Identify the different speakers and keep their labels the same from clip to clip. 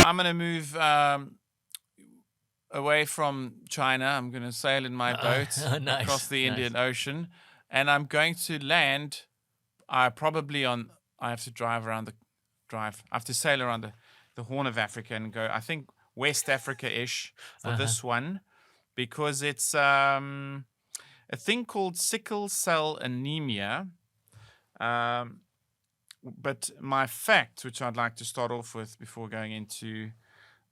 Speaker 1: I'm going to move away from China. I'm going to sail in my boat
Speaker 2: Nice,
Speaker 1: across the
Speaker 2: nice.
Speaker 1: Indian Ocean, and I'm going to land. I have to drive around I have to sail around the Horn of Africa and go. I think West Africa-ish for this one, because it's a thing called sickle cell anemia. But my fact, which I'd like to start off with before going into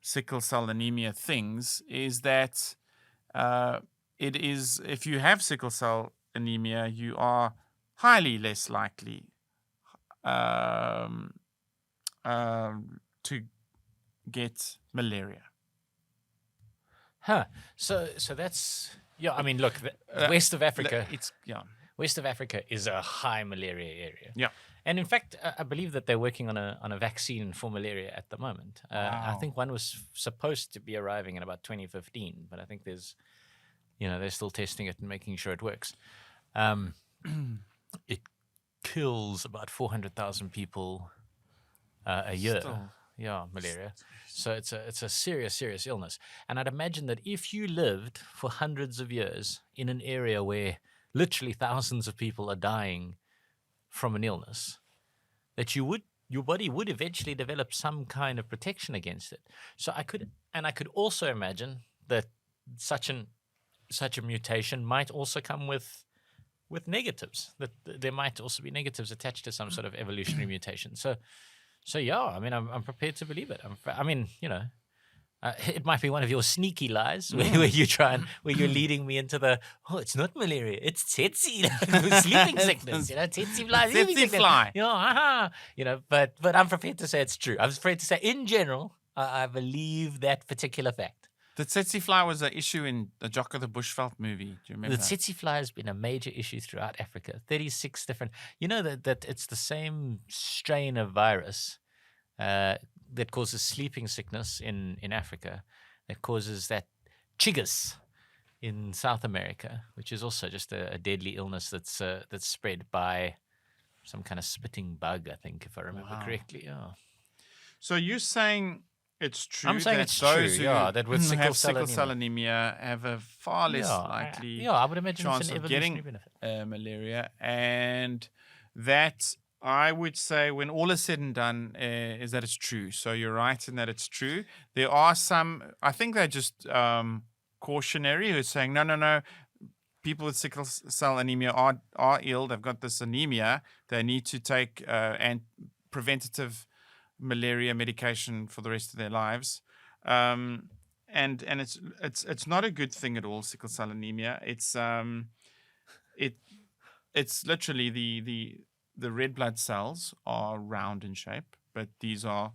Speaker 1: sickle cell anemia things, is that it is, if you have sickle cell anemia, you are highly less likely to get malaria.
Speaker 2: So that's I mean, look, west of Africa. West of Africa is a high malaria area.
Speaker 1: Yeah.
Speaker 2: And in fact, I believe that they're working on a vaccine for malaria at the moment.
Speaker 1: Wow.
Speaker 2: I think one was supposed to be arriving in about 2015, but I think they're still testing it and making sure it works. It kills about 400,000 people a year. Yeah, malaria. So it's a serious illness. And I'd imagine that if you lived for hundreds of years in an area where literally thousands of people are dying from an illness, that your body would eventually develop some kind of protection against it. So I could also imagine that such a mutation might also come with negatives. That there might also be negatives attached to some sort of evolutionary mutation. So yeah, I mean, I'm prepared to believe it. It might be one of your sneaky lies where you're leading me into it's not malaria, it's tsetse, sleeping sickness, tsetse fly,
Speaker 1: tsetse fly.
Speaker 2: But I'm prepared to say it's true. I'm afraid to say, in general, I believe that particular fact.
Speaker 1: The tsetse fly was an issue in the Jocko the Bushveld movie. Do you remember
Speaker 2: the tsetse fly has been a major issue throughout Africa. 36 different. You know that it's the same strain of virus that causes sleeping sickness in Africa, that causes that chigus in South America, which is also just a deadly illness that's spread by some kind of spitting bug, I think, if I remember correctly. Yeah.
Speaker 1: So you're saying it's true?
Speaker 2: I'm saying it's true. That with sickle cell
Speaker 1: anemia have a far less likely
Speaker 2: I would imagine
Speaker 1: chance
Speaker 2: it's an
Speaker 1: of
Speaker 2: evolutionary
Speaker 1: getting
Speaker 2: benefit.
Speaker 1: malaria, and that I would say, when all is said and done, is that it's true. So you're right in that it's true. There are some, I think they're just cautionary, who's saying, no, people with sickle cell anemia are ill. They've got this anemia. They need to take preventative malaria medication for the rest of their lives. And it's not a good thing at all, sickle cell anemia. It's literally the red blood cells are round in shape, but these are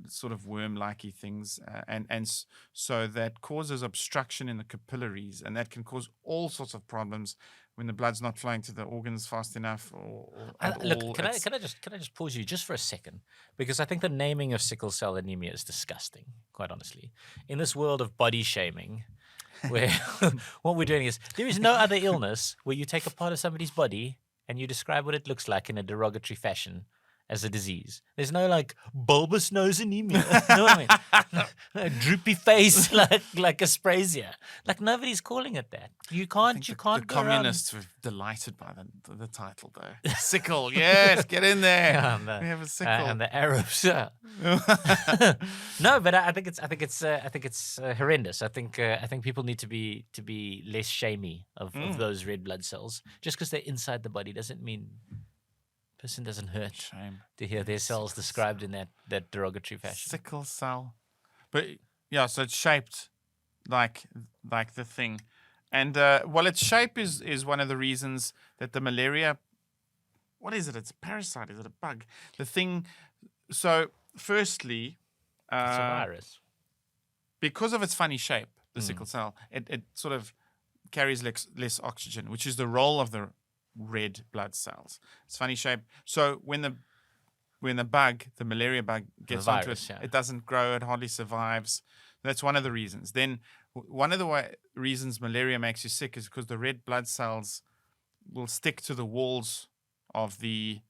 Speaker 1: sort of worm-likey things, and so that causes obstruction in the capillaries, and that can cause all sorts of problems when the blood's not flowing to the organs fast enough or at all.
Speaker 2: Can I just pause you just for a second, because I think the naming of sickle cell anemia is disgusting, quite honestly. In this world of body shaming, where what we're doing is, there is no other illness where you take a part of somebody's body and you describe what it looks like in a derogatory fashion as a disease. There's no bulbous nose anemia. You know what I mean? A droopy face like asprasia. Nobody's calling it that. You can't
Speaker 1: The
Speaker 2: go
Speaker 1: communists were delighted by the title, though. Sickle, yes, get in there. We have a sickle.
Speaker 2: And the Arabs. No, but I think it's horrendous. I think people need to be less shamey of those red blood cells. Just because they're inside the body doesn't mean person doesn't hurt.
Speaker 1: Shame
Speaker 2: to hear their cells described in that derogatory fashion.
Speaker 1: Sickle cell, but yeah, so it's shaped like the thing, and its shape is one of the reasons that the malaria. What is it? It's a parasite. Is it a bug? The thing. So, firstly,
Speaker 2: it's a virus.
Speaker 1: Because of its funny shape, the sickle cell, it sort of carries less oxygen, which is the role of the red blood cells. It's funny shape. So when the malaria bug gets onto it, it doesn't grow. It hardly survives. That's one of the reasons. Then one of the reasons malaria makes you sick is because the red blood cells will stick to the walls of the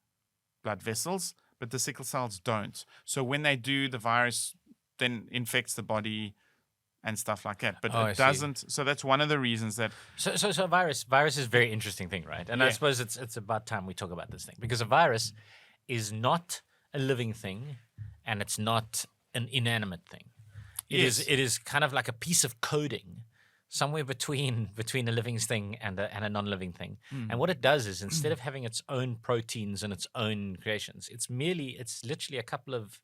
Speaker 1: blood vessels, but the sickle cells don't. So when they do, the virus then infects the body and stuff like that. But
Speaker 2: Oh, I
Speaker 1: it
Speaker 2: see.
Speaker 1: doesn't. So that's one of the reasons that
Speaker 2: So virus is a very interesting thing, right? And I
Speaker 1: Yeah.
Speaker 2: suppose it's about time we talk about this thing, because a virus is not a living thing, and it's not an inanimate thing.
Speaker 1: Yes.
Speaker 2: It is kind of like a piece of coding somewhere between a living thing and a non-living thing. And what it does is, instead of having its own proteins and its own creations, it's literally a couple of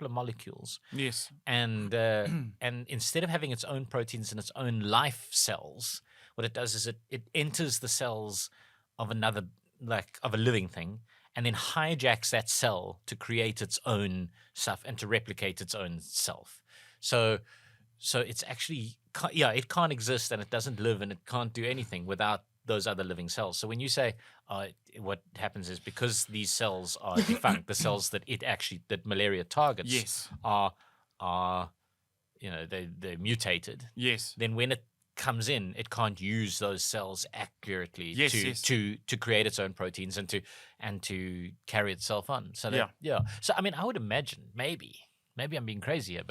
Speaker 2: molecules.
Speaker 1: yes,
Speaker 2: And and instead of having its own proteins and its own life cells, what it does is it enters the cells of another, like of a living thing, and then hijacks that cell to create its own stuff and to replicate its own self. So it's actually, it can't exist, and it doesn't live, and it can't do anything without those other living cells. So when you say what happens is, because these cells are defunct, the cells that malaria targets
Speaker 1: Yes.
Speaker 2: are they're mutated.
Speaker 1: yes,
Speaker 2: Then when it comes in, it can't use those cells accurately
Speaker 1: Yes,
Speaker 2: to,
Speaker 1: yes.
Speaker 2: to create its own proteins and to carry itself on. So So I mean, I would imagine maybe I'm being crazy here,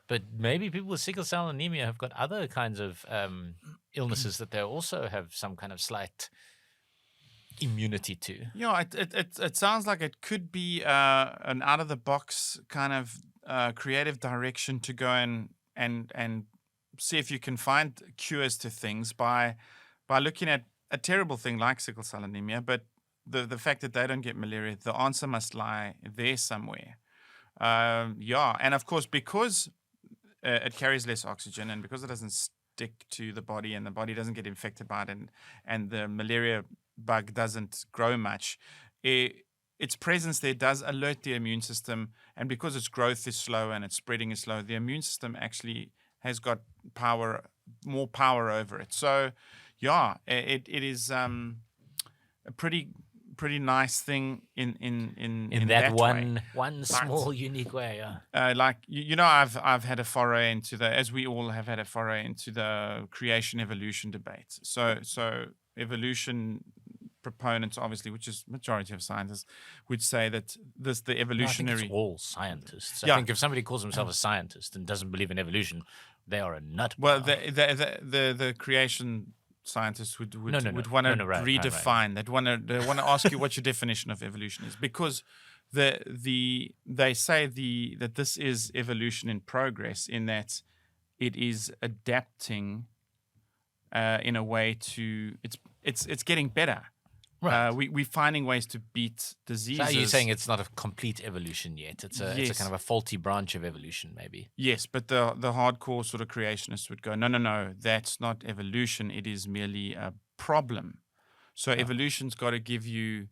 Speaker 2: but maybe people with sickle cell anemia have got other kinds of illnesses that they also have some kind of slight immunity to.
Speaker 1: Yeah, it sounds like it could be an out of the box kind of creative direction to go and see if you can find cures to things by looking at a terrible thing like sickle cell anemia, but the fact that they don't get malaria, the answer must lie there somewhere. And of course, because it carries less oxygen, and because it doesn't stick to the body, and the body doesn't get infected by it, and the malaria bug doesn't grow much, its presence there does alert the immune system. And because its growth is slow and its spreading is slow, the immune system actually has got more power over it. So, it is a pretty nice thing in
Speaker 2: that
Speaker 1: way.
Speaker 2: one small unique way.
Speaker 1: Like I've had a foray into as we all have had a foray into the creation evolution debate. So evolution proponents, obviously, which is majority of scientists, would say that the
Speaker 2: I think
Speaker 1: evolutionary.
Speaker 2: it's all scientists. I
Speaker 1: Yeah.
Speaker 2: think if somebody calls himself a scientist and doesn't believe in evolution, they are a nut.
Speaker 1: Well, the creation scientists would want to
Speaker 2: right.
Speaker 1: redefine. They want to ask you what your definition of evolution is, because they say that this is evolution in progress, in that it is adapting in a way to it's getting better.
Speaker 2: Right.
Speaker 1: We're finding ways to beat diseases.
Speaker 2: So are you saying it's not a complete evolution yet? It's a kind of a faulty branch of evolution, maybe.
Speaker 1: Yes, but the hardcore sort of creationists would go, no, that's not evolution. It is merely a problem. So evolution's got to give you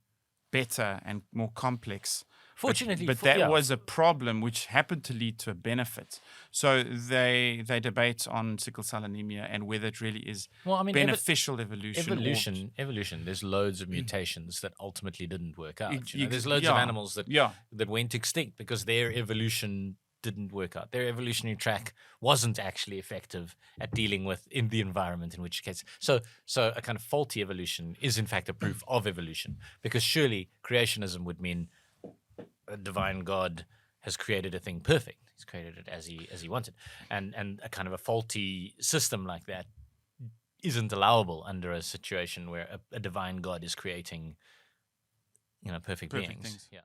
Speaker 1: better and more complex.
Speaker 2: Fortunately,
Speaker 1: but that was a problem which happened to lead to a benefit. So they debate on sickle cell anemia and whether it really is beneficial evolution.
Speaker 2: Evolution. There's loads of mutations that ultimately didn't work out. There's loads
Speaker 1: yeah.
Speaker 2: of animals that went extinct because their evolution didn't work out. Their evolutionary track wasn't actually effective at dealing with in the environment in which case. So a kind of faulty evolution is in fact a proof of evolution, because surely creationism would mean a divine God has created a thing perfect. He's created it as he wanted, and a kind of a faulty system like that isn't allowable under a situation where a divine God is creating perfect beings.
Speaker 1: Things.
Speaker 2: Yeah.